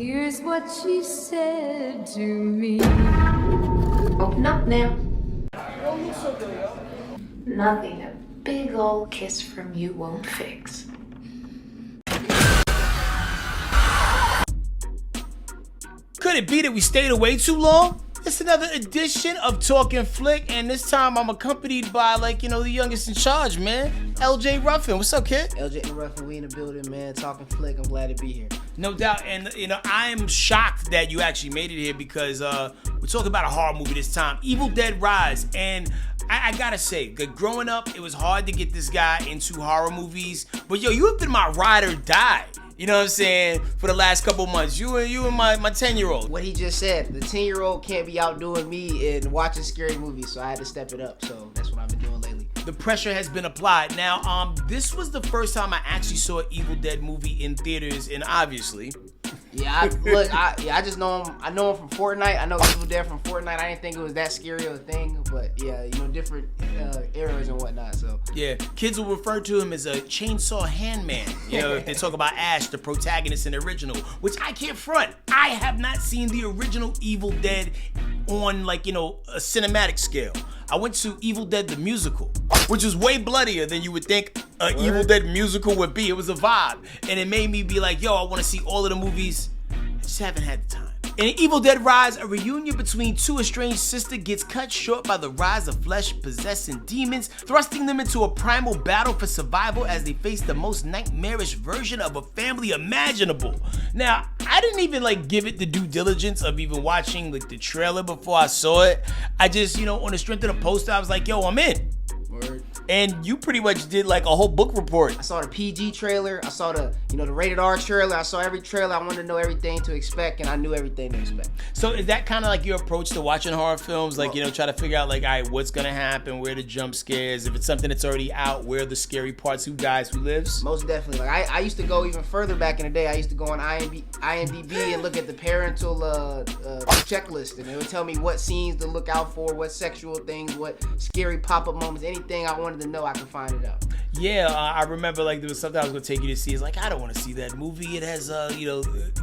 Here's what she said to me. Open up now. Nothing a big old kiss from you won't fix. Could it be that we stayed away too long? It's another edition of Talking Flick, and this time I'm accompanied by, the youngest in charge, man, LJ Ruffin. What's up, kid? LJ and Ruffin, we in the building, man. Talking Flick. I'm glad to be here. No doubt, and I am shocked that you actually made it here because we're talking about a horror movie this time, Evil Dead Rise, and I gotta say, growing up, it was hard to get this guy into horror movies, but you have been my ride or die. You know what I'm saying? For the last couple months, you and my 10-year-old. What he just said, the 10-year-old can't be outdoing me in watching scary movies, so I had to step it up. So that's what I've been doing lately. The pressure has been applied. Now, this was the first time I actually saw an Evil Dead movie in theaters, and obviously, I just know him. I know him from Fortnite. I know Evil Dead from Fortnite. I didn't think it was that scary of a thing, but yeah, different eras and whatnot. So yeah, kids will refer to him as a chainsaw handman. If they talk about Ash, the protagonist in the original, which I can't front. I have not seen the original Evil Dead on a cinematic scale. I went to Evil Dead the musical, which was way bloodier than you would think an Evil Dead musical would be. It was a vibe, and it made me be like, yo, I want to see all of the movies. I just haven't had the time. In Evil Dead Rise, a reunion between two estranged sisters gets cut short by the rise of flesh-possessing demons, thrusting them into a primal battle for survival as they face the most nightmarish version of a family imaginable. Now, I didn't even give it the due diligence of even watching the trailer before I saw it. I just, on the strength of the poster, I was like, yo, I'm in. Word. And you pretty much did a whole book report. I saw the PG trailer. I saw the the rated R trailer. I saw every trailer. I wanted to know everything to expect, and I knew everything to expect. So is that kind of your approach to watching horror films? Try to figure out all right, what's gonna happen, where the jump scares, if it's something that's already out, where are the scary parts, who dies, who lives? Most definitely. I used to go even further back in the day. I used to go on IMDb and look at the parental checklist, and it would tell me what scenes to look out for, what sexual things, what scary pop-up moments, anything I wanted to know, I could find it out. Yeah, I remember there was something I was gonna take you to see. It's I don't want to see that movie. It has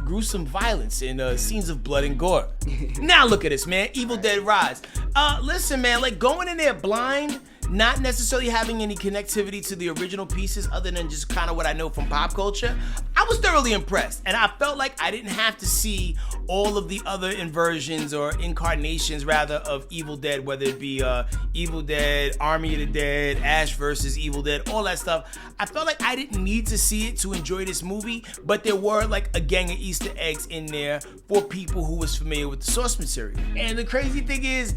gruesome violence and scenes of blood and gore. Now look at this, man. Evil Dead Rise. Listen, man, going in there blind, not necessarily having any connectivity to the original pieces other than just kind of what I know from pop culture, I was thoroughly impressed, and I felt like I didn't have to see all of the other inversions or incarnations rather of Evil Dead, whether it be Evil Dead, Army of the Dead, Ash versus Evil Dead, all that stuff. I felt like I didn't need to see it to enjoy this movie, but there were a gang of Easter eggs in there for people who was familiar with the source material. And the crazy thing is,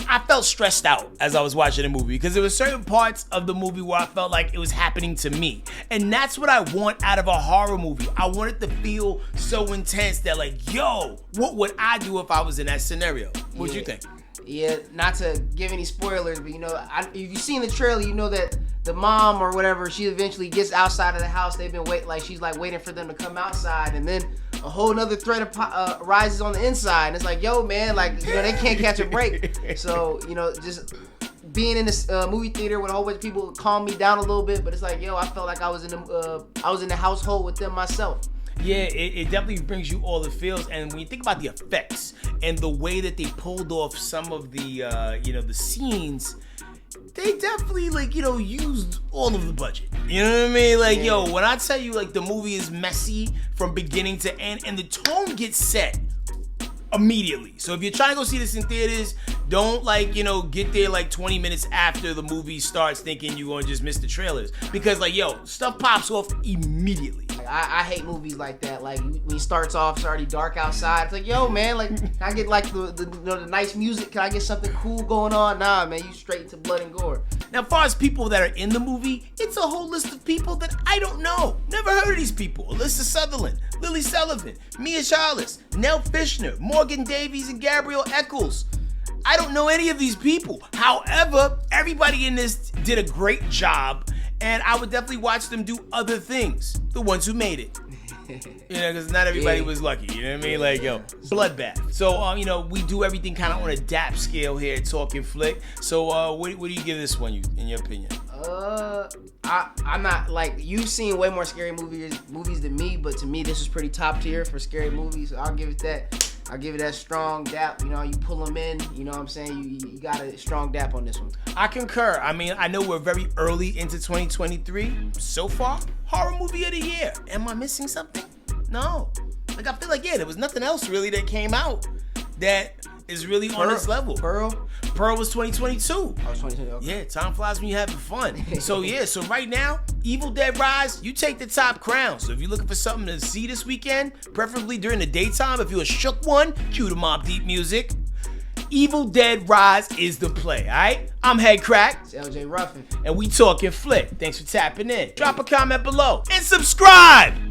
I felt stressed out as I was watching the movie because there were certain parts of the movie where I felt like it was happening to me. And that's what I want out of a horror movie. I want it to feel so intense that yo, what would I do if I was in that scenario? What'd you think? Yeah, not to give any spoilers, but if you've seen the trailer, you know that the mom or whatever, she eventually gets outside of the house. They've been she's waiting for them to come outside, and then a whole nother threat rises on the inside, and it's yo, man, they can't catch a break. So just being in this movie theater with a whole bunch of people calmed me down a little bit, but it's yo, I felt like I was in the household with them myself. Yeah, it definitely brings you all the feels, and when you think about the effects and the way that they pulled off some of the the scenes, they definitely used all of the budget. You know what I mean? Yo, when I tell you the movie is messy from beginning to end, and the tone gets set immediately. So if you're trying to go see this in theaters, don't get there 20 minutes after the movie starts thinking you're gonna just miss the trailers, because yo, stuff pops off immediately. I hate movies like that. When it starts off, it's already dark outside. It's yo, man, can I get the nice music? Can I get something cool going on? Nah, man, you straight to blood and gore. Now, as far as people that are in the movie, it's a whole list of people that I don't know. Never heard of these people. Alyssa Sutherland, Lily Sullivan, Mia Charles, Nell Fishner, Morgan Davies, and Gabrielle Eccles. I don't know any of these people. However, everybody in this did a great job, and I would definitely watch them do other things. The ones who made it. Because not everybody was lucky. You know what I mean? Yo, bloodbath. So, we do everything kind of on a DAP scale here at Talking Flick. So, what do you give this one, in your opinion? I'm not like, you've seen way more scary movies than me, but to me this is pretty top tier for scary movies. So I'll give it that. I'll give it that strong dap. You know, you pull them in. You know what I'm saying? You got a strong dap on this one. I concur. I mean, I know we're very early into 2023. So far, horror movie of the year. Am I missing something? No. Like, I feel like, yeah, there was nothing else really that came out that is really on this level. Pearl was 2022. Oh, 2022. Okay. Yeah, time flies when you're having fun. So yeah, so right now, Evil Dead Rise, you take the top crown. So if you're looking for something to see this weekend, preferably during the daytime, if you're a shook one, cue the Mob Deep music. Evil Dead Rise is the play, alright? I'm Headkrack. It's LJ Ruffin. And we talking flick. Thanks for tapping in. Drop a comment below and subscribe!